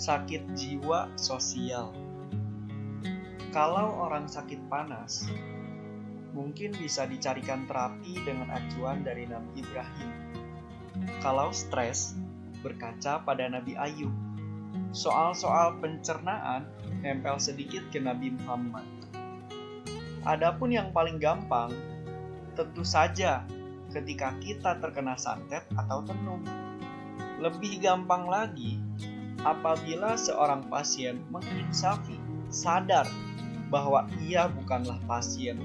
Sakit jiwa sosial. Kalau orang sakit panas, mungkin bisa dicarikan terapi dengan acuan dari Nabi Ibrahim. Kalau stres, berkaca pada Nabi Ayub. Soal-soal pencernaan nempel sedikit ke Nabi Muhammad. Adapun yang paling gampang, tentu saja ketika kita terkena santet atau tenung. Lebih gampang lagi, apabila seorang pasien menginsafi, sadar bahwa ia bukanlah pasien,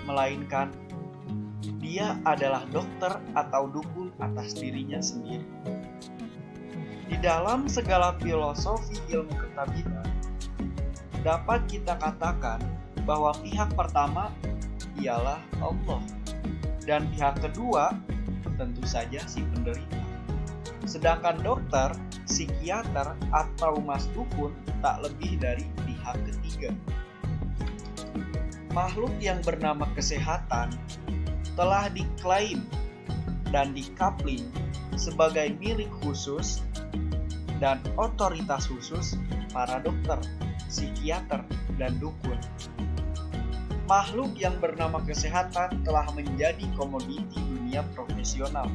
melainkan dia adalah dokter atau dukun atas dirinya sendiri. Di dalam segala filosofi ilmu ketabiban, dapat kita katakan bahwa pihak pertama ialah Allah, dan pihak kedua tentu saja si penderita. Sedangkan dokter, psikiater, atau mas dukun tak lebih dari pihak ketiga. Makhluk yang bernama kesehatan telah diklaim dan dikapling sebagai milik khusus dan otoritas khusus para dokter, psikiater, dan dukun. Makhluk yang bernama kesehatan telah menjadi komoditi dunia profesional,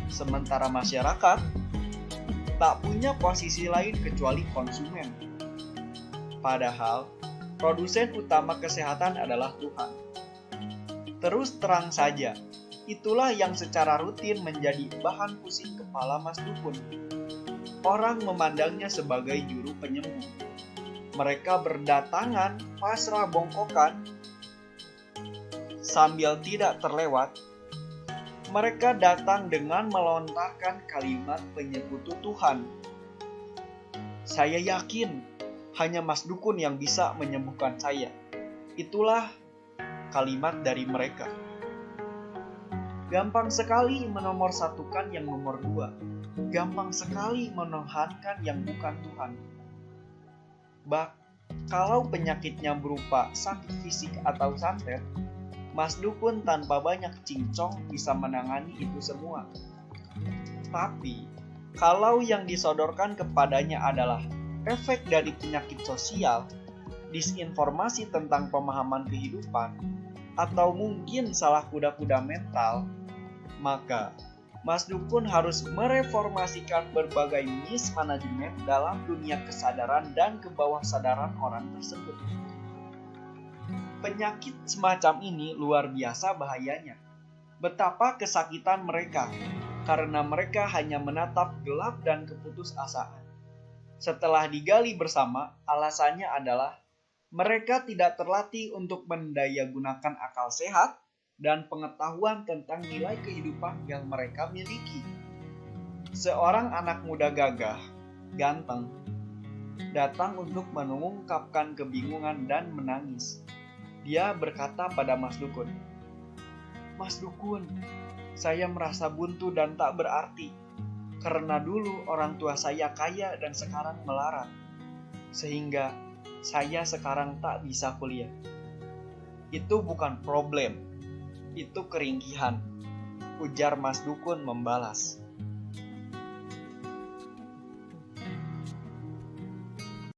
sementara masyarakat tak punya posisi lain kecuali konsumen. Padahal, produsen utama kesehatan adalah Tuhan. Terus terang saja, itulah yang secara rutin menjadi bahan pusing kepala Mas Dukun. Orang memandangnya sebagai juru penyembuh. Mereka berdatangan pasrah bongkokan sambil tidak terlewat. Mereka datang dengan melontarkan kalimat penyekutu Tuhan. Saya yakin hanya Mas Dukun yang bisa menyembuhkan saya. Itulah kalimat dari mereka. Gampang sekali menomorsatukan yang nomor dua. Gampang sekali menohankan yang bukan Tuhan. Kalau penyakitnya berupa sakit fisik atau santet, Mas Dukun tanpa banyak cincong bisa menangani itu semua. Tapi, kalau yang disodorkan kepadanya adalah efek dari penyakit sosial, disinformasi tentang pemahaman kehidupan, atau mungkin salah kuda-kuda mental, maka Mas Dukun harus mereformasikan berbagai mismanajemen dalam dunia kesadaran dan kebawahsadaran orang tersebut. Penyakit semacam ini luar biasa bahayanya. Betapa kesakitan mereka, karena mereka hanya menatap gelap dan keputusasaan. Setelah digali bersama, alasannya adalah mereka tidak terlatih untuk mendayagunakan akal sehat dan pengetahuan tentang nilai kehidupan yang mereka miliki. Seorang anak muda gagah, ganteng, datang untuk mengungkapkan kebingungan dan menangis. Dia berkata pada Mas Dukun, "Mas Dukun, saya merasa buntu dan tak berarti. Karena dulu orang tua saya kaya dan sekarang melarat. Sehingga saya sekarang tak bisa kuliah." "Itu bukan problem, itu keringkihan," ujar Mas Dukun membalas.